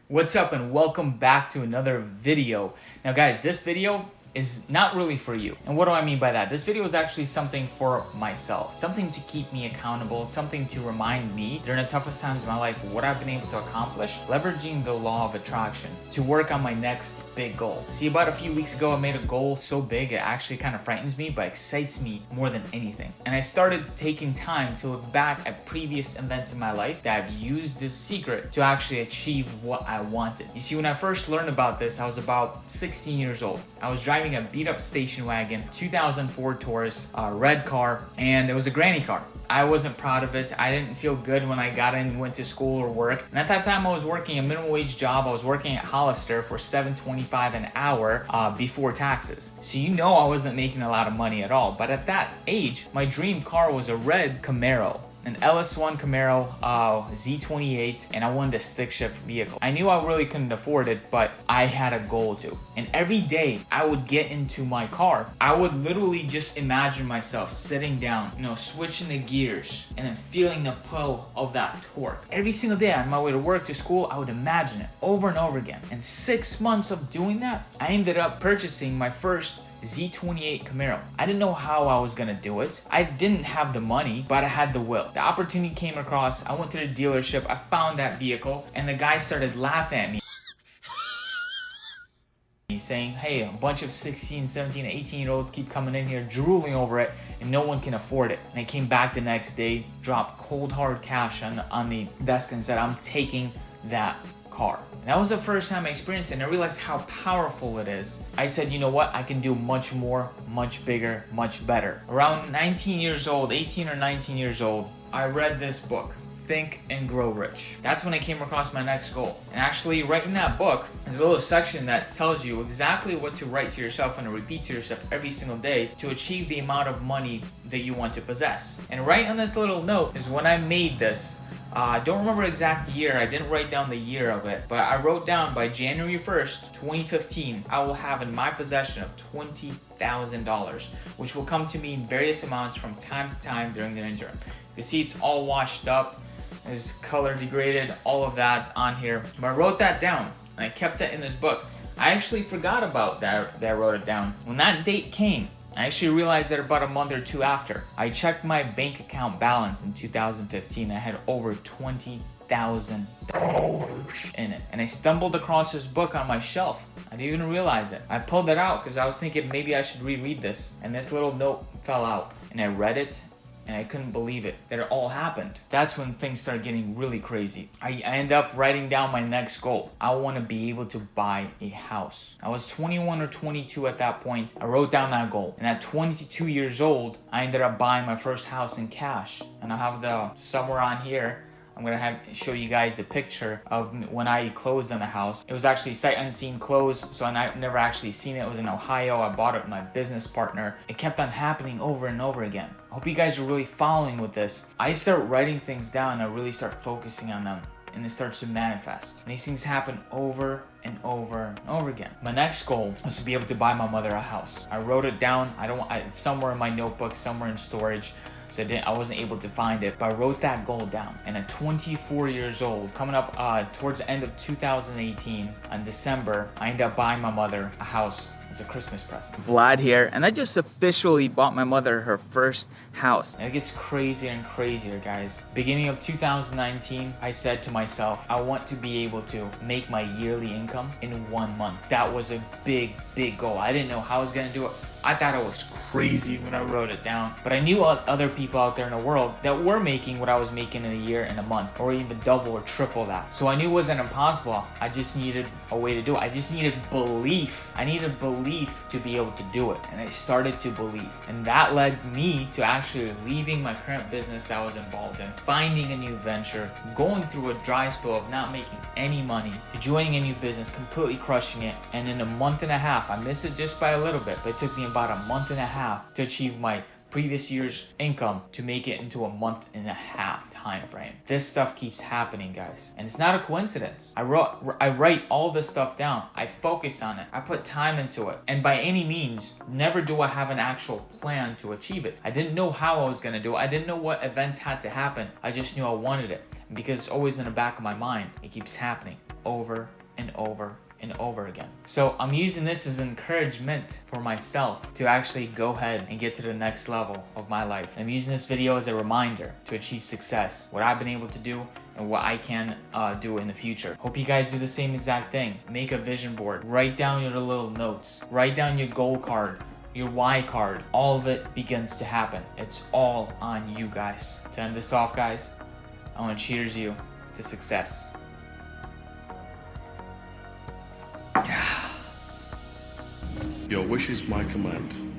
What's up and welcome back to another video. Now guys, this video is not really for you. And what do I mean by that? This video is actually something for myself, something to keep me accountable, something to remind me during the toughest times of my life what I've been able to accomplish, leveraging the law of attraction to work on my next big goal. See, about a few weeks ago, I made a goal so big it actually kind of frightens me, but excites me more than anything. And I started taking time to look back at previous events in my life that I've used this secret to actually achieve what I wanted. You see, when I first learned about this, I was about 16 years old. I was driving a beat up station wagon, 2004 Taurus, red car, and it was a granny car. I wasn't proud of it. I didn't feel good when I got in and went to school or work. And at that time I was working a minimum wage job. I was working at Hollister for $7.25 an hour before taxes. So you know I wasn't making a lot of money at all. But at that age, my dream car was a red Camaro. An LS1 Camaro Z28, and I wanted a stick shift vehicle. I knew I really couldn't afford it, but I had a goal to. And every day I would get into my car, I would literally just imagine myself sitting down, switching the gears and then feeling the pull of that torque. Every single day on my way to work, to school, I would imagine it over and over again. And 6 months of doing that, I ended up purchasing my first Z28 Camaro. I didn't know how I was gonna do it. I didn't have the money, but I had the will. The opportunity came across. I went to the dealership, I found that vehicle, and the guy started laughing at me. He's saying, hey, a bunch of 16, 17, 18-year-olds keep coming in here drooling over it and no one can afford it. And I came back the next day, dropped cold hard cash on the desk and said, I'm taking that car. And that was the first time I experienced it and I realized how powerful it is. I said, you know what? I can do much more, much bigger, much better. Around 19 years old, 18 or 19 years old, I read this book, Think and Grow Rich. That's when I came across my next goal. And actually, right in that book, there's a little section that tells you exactly what to write to yourself and to repeat to yourself every single day to achieve the amount of money that you want to possess. And right on this little note is when I made this. I don't remember exact year, I didn't write down the year of it, but I wrote down by January 1st, 2015, I will have in my possession of $20,000, which will come to me in various amounts from time to time during the interim. You see it's all washed up, it's color degraded, all of that on here. But I wrote that down and I kept that in this book. I actually forgot about that I wrote it down. When that date came, I actually realized that about a month or two after, I checked my bank account balance in 2015. I had over $20,000 in it. And I stumbled across this book on my shelf. I didn't even realize it. I pulled it out because I was thinking maybe I should reread this. And this little note fell out. And I read it. And I couldn't believe it, that it all happened. That's when things started getting really crazy. I ended up writing down my next goal. I want to be able to buy a house. I was 21 or 22 at that point. I wrote down that goal. And at 22 years old, I ended up buying my first house in cash. And I have somewhere on here, I'm gonna show you guys the picture of when I closed on the house. It was actually sight unseen closed, so I've never actually seen it. It was in Ohio. I bought it with my business partner. It kept on happening over and over again. I hope you guys are really following with this. I start writing things down and I really start focusing on them. And it starts to manifest. And these things happen over and over and over again. My next goal was to be able to buy my mother a house. I wrote it down. It's somewhere in my notebook, somewhere in storage. So I wasn't able to find it, but I wrote that goal down. And at 24 years old, coming up towards the end of 2018, in December, I ended up buying my mother a house as a Christmas present. Vlad here, and I just officially bought my mother her first house. And it gets crazier and crazier, guys. Beginning of 2019, I said to myself, I want to be able to make my yearly income in 1 month. That was a big, big goal. I didn't know how I was gonna do it. I thought it was crazy when I wrote it down, but I knew other people out there in the world that were making what I was making in a year in a month, or even double or triple that. So I knew it wasn't impossible. I just needed a way to do it. I just needed belief. I needed belief to be able to do it, and I started to believe. And that led me to actually leaving my current business that I was involved in, finding a new venture, going through a dry spell of not making any money, joining a new business, completely crushing it, and in a month and a half, I missed it just by a little bit, but it took me about a month and a half to achieve my previous year's income to make it into a month and a half time frame. This stuff keeps happening, guys, and it's not a coincidence. I write all this stuff down. I focus on it. I put time into it, and by any means, never do I have an actual plan to achieve it. I didn't know how I was gonna do it. I didn't know what events had to happen. I just knew I wanted it, and because it's always in the back of my mind, it keeps happening. over and over and over again. So I'm using this as encouragement for myself to actually go ahead and get to the next level of my life. I'm using this video as a reminder to achieve success, what I've been able to do and what I can do in the future. Hope you guys do the same exact thing. Make a vision board, write down your little notes, write down your goal card, your why card. All of it begins to happen. It's all on you guys. To end this off, guys, I want to cheers you to success. Your wish is my command.